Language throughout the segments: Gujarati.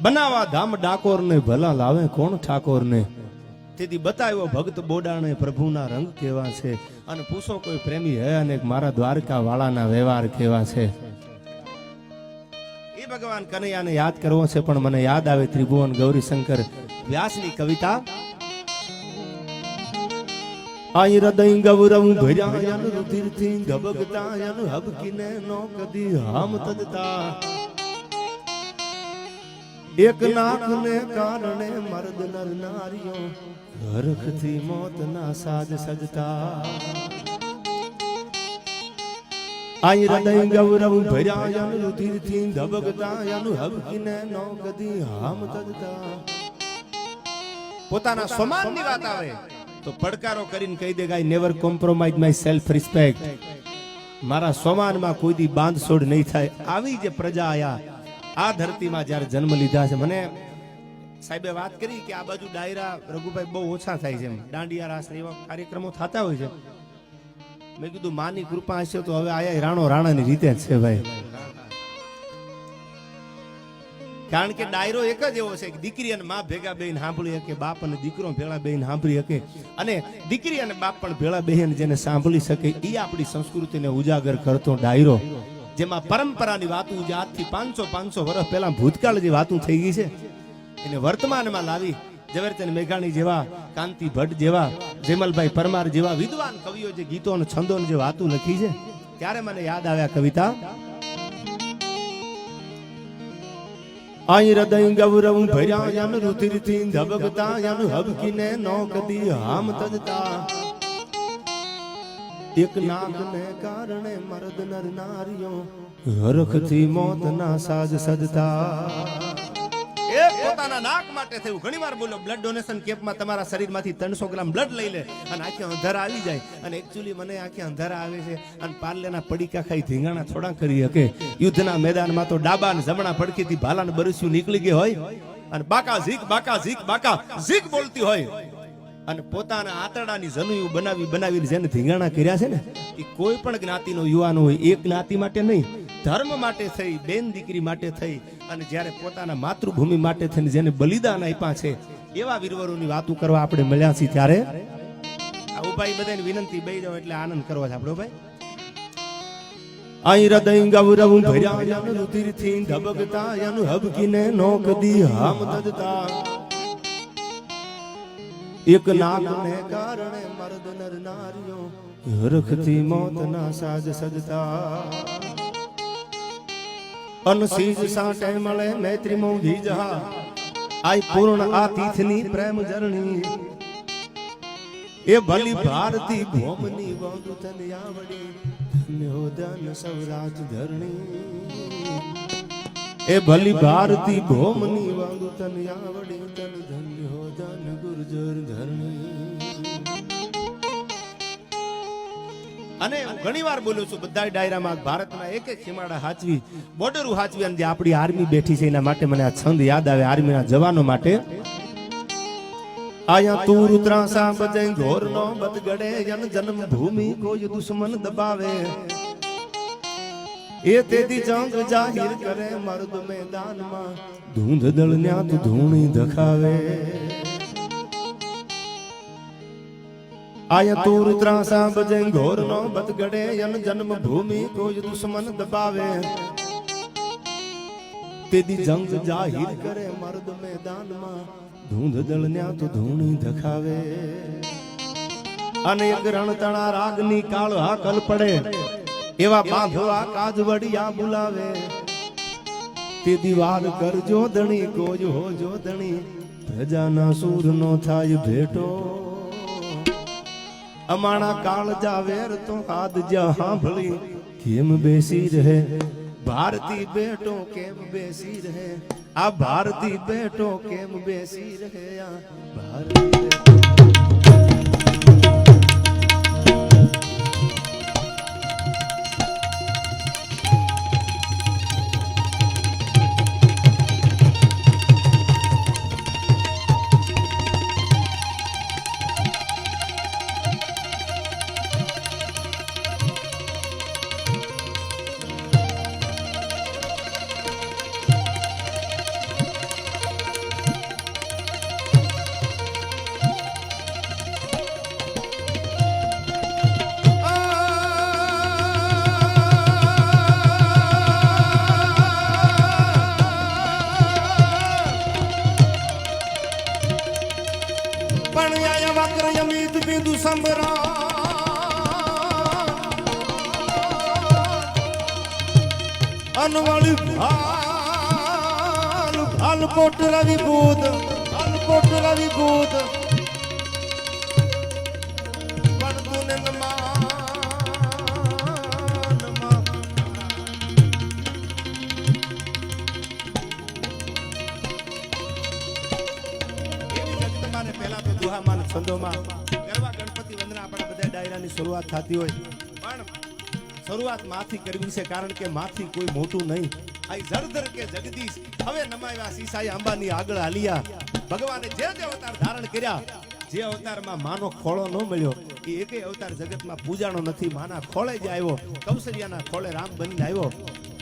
બનાવા ધામ ડાકોર ને ભલા લાવે કોણ ઠાકોર ને તેથી બતાવ્યો ભક્ત બોડાણે પ્રભુના રંગ કેવા છે અને પૂછો કોઈ પ્રેમી હે અને મારા દ્વારકા વાળાના વ્યવહાર કેવા છે એ ભગવાન કનૈયાને યાદ કરવો છે પણ મને યાદ આવે ત્રિભુવન ગૌરીશંકર વ્યાસની કવિતા આઈ હૃદય ગૌરવ ભર્યા રુધિરથી ગબગતા હબકીને નો કદી હામ તદતા એક નાક ને કારણે મર્દ નર નારીઓ હરખથી મોત ના સાજ સજતા આઈ હૃદય ગૌરવ ભર્યા રુધિરથી ધબકતા હબકીને નો કદી હામ તદતા પોતાના સ્વમાનની વાત આવે તો પડકારો કરીને કહી દે ગાય never compromise my self respect મારા સ્વમાનમાં કોઈ દી બાંધછોડ નહીં થાય આવી જે પ્રજા આયા આ ધરતીમાં જ્યારે જન્મ લીધા છે મને સાહેબે વાત કરી કે આ બાજુ ડાયરા રઘુભાઈ બહુ ઓછા થાય છે એમ દાંડિયા રાસ એવા કાર્યક્રમો થતા હોય છે મેં કીધું માની કૃપા હશે તો હવે આયા રાણો રાણાની રીતે જ છે ભાઈ કારણ કે ડાયરો એક જ એવો છે કે દીકરી અને મા ભેગા બેહીને સાંભળી શકે બાપ અને દીકરો ભેળા બેહીને સાંભળી શકે અને દીકરી અને બાપ પણ ભેળા બેહીને જેને સાંભળી શકે એ આપણી સંસ્કૃતિને ઉજાગર કરતો ડાયરો જેમાં પરંપરાની વાતો જે આજથી 500 વર્ષ પહેલા ભૂતકાળ જે વાતો થઈ ગઈ છે એને વર્તમાનમાં લાવી ઝવેરચંદ મેઘાણી જેવા કાંતિ ભટ્ટ જેવા જેમલભાઈ પરમાર જેવા વિદ્વાન કવિઓ જે ગીતો અને છંદો જે વાતો લખી છે ત્યારે મને યાદ આવ્યા કવિતા આઈ હૃદય ગૌરવ ભર્યા રુધિરથી ધબકતા હબકીને નો કદી હામ તદતા એક નાક ને કારણે મર્દ નર નારીઓ હરખથી મોત ના સાજ સજતા એક પોતાના નાક માટે થયું ઘણીવાર બોલો બ્લડ ડોનેશન કેમ્પમાં તમારા શરીરમાંથી 300 ગ્રામ બ્લડ લઈ લે અને આંખે અંધારા આવી જાય અને એકચ્યુઅલી મને આંખે અંધારા આવે છે અને પાર્લેના પડીકા ખાઈ ધીંગાણા થોડા કરી શકે યુદ્ધના મેદાનમાં તો ડાબા અને જમણા પડખેથી ભાલાને બરસ્યું નીકળી ગઈ હોય અને બાકા ઝીક બોલતી હોય અને પોતાના આતરડાની જનુયું બનાવીને જેને ધીંગાણા કર્યા છે ને એ કોઈ પણ જ્ઞાતિનો યુવાન હોય એક જ્ઞાતિ માટે નહીં ધર્મ માટે થઈ બેન દીકરી માટે થઈ અને જ્યારે પોતાના માતૃભૂમિ માટે થઈને જેને બલિદાન આપ્યા છે એવા વીરવરોની વાતો કરવા આપણે મળ્યા છીએ ત્યારે આ ઉભાઈ બધાને વિનંતી બેહી જાવ એટલે આનંદ કરવો છે આપણો ભાઈ આઈ હૃદય ગૌરવ ભર્યા રુધિરથી ધબકતા હબકીને નો કદી હામ તદતા એક નાક ને કારણે મર્દ નર નારીઓ હરખથી મોત ના સાજ સજતા અનસીજ સાટે મળે મૈત્રી મોંઘી જહા આઈ પૂર્ણ આ તીથની પ્રેમ જરણી એ ભલી ભારતી ભોમની વાંદુ તન આવડી ધન્ય હો ધન સૌરાજ ધરણી એ ભલી ભારતી ભોમની વાંદુ તન આવડી તન ધન્ય હો ધન ગુર્જર ધરણી અને ઘણી વાર બોલું છું બધા ડાયરામાં ભારતના એક સીમાડા હાચવી બોર્ડરો હાચવી અને જે આપણી આર્મી બેઠી છે એના માટે મને આ છંદ યાદ આવે આર્મીના જવાનો માટે આયા તું રુદ્રાસા બજે ઘોરનો બતગડે જન જન્મ ભૂમિ કોઈ દુશ્મન દબાવે એ તેદી જંગ જાહેર કરે મર્દ મેદાનમાં ધૂંધ દળ ન્યાત ધૂણી ધખાવે આયા તું રુદ્રાસા બજે ઘોરનો બતગડે જન જન્મ ભૂમિ કોઈ દુશ્મન દબાવે તેદી જંગ જાહેર કરે મર્દ મેદાનમાં ધૂંધ દળ ન્યાત ધૂણી ધખાવે અને એક રણતણા રાગની કાળ હાકલ પડે એવા બાંધવા કાજવડિયા બોલાવે તે દીવાર કરજો ધણી કોઈ હો જો ધણી પ્રજાના સૂર નો થાય ભેટો અમાણા કાળ જાવેર તો હાથ જા સાંભળી કેમ બેસી રહે ભારતી બેટો કેમ બેસી રહે આ ભારતી બેટો કેમ બેસી રહે આ ભારતી બેટો પણ આયા વક્ર યમિત બિંદુ સંબરા અનવાળી ભાલ કોટ રવિ ભૂત પણ તુને માનમાં પહેલા તો દુહામાં છંદોમાં ગરબા ગણપતિ વંદના આપણા બધા ડાયરાની શરૂઆત થતી હોય પણ શરૂઆત માથી કરવી છે કારણ કે માથી કોઈ મોટું નહીં આ જરદર કે જગદીશ હવે નમાવ્યા સીસાઈ અંબાની આગળ હાલિયા ભગવાને જે અવતાર ધારણ કર્યા જે અવતારમાં માનો ખોળો ન મળ્યો એ એકેય અવતાર જગતમાં પૂજાણો નથી માના ખોળે જ આવ્યો કૌશલ્યાના ખોળે રામ બનીને આવ્યો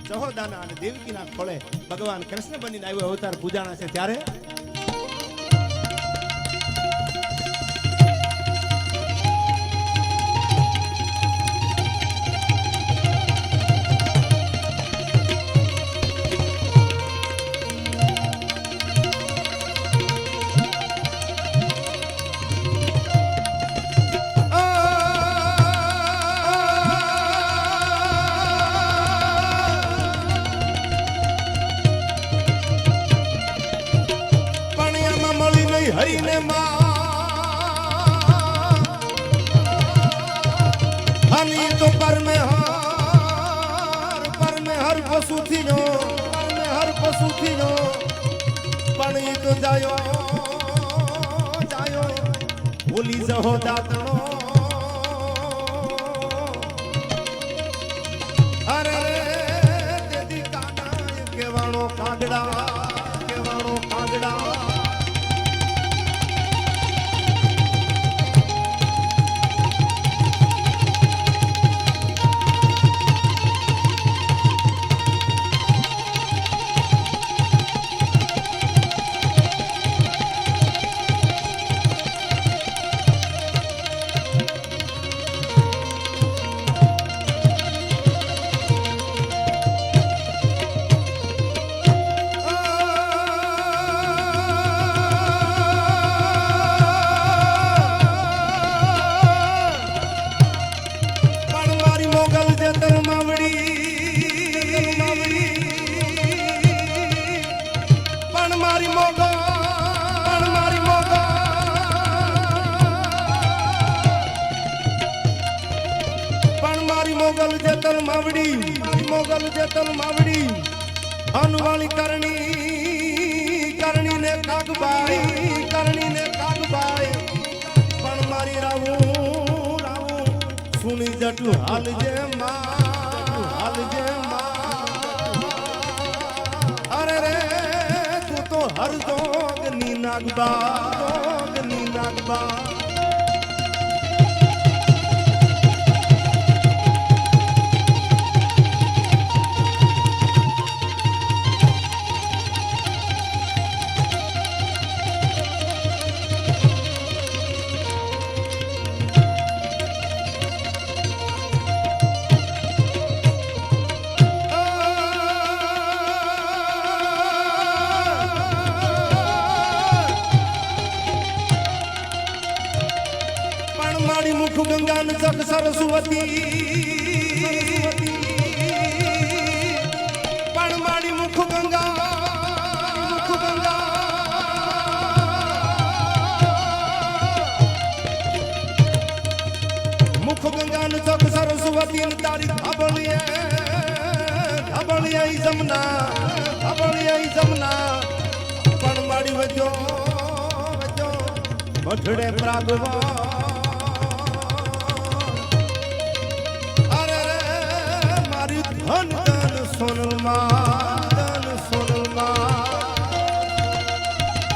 જહોદાના અને દેવકીના ખોળે ભગવાન કૃષ્ણ બનીને આવ્યો અવતાર પૂજાણા છે ત્યારે હરીને હની તો પર મે હર પશુ થી જો પણ ઈ તો જાયો ભૂલી જહો દાતણો અરે તેદી કાના કેવાણો કાગડા મોગલ જેતલ માવડી અનવાળી કરણી ને કાગબાઈ પણ મારી રાવું સુની જટુ હાલજે માં અરે રે તું તો હર જોગની નાગબા મુખ ગંગા ન જગ સરસ્વતી પણ મારી મુખ ગંગા ન જગ સરસ્વતી તારી ધાબળીએ જમના પણ મારી વજો મઠડે પ્રાગવા ધન સોનલમાં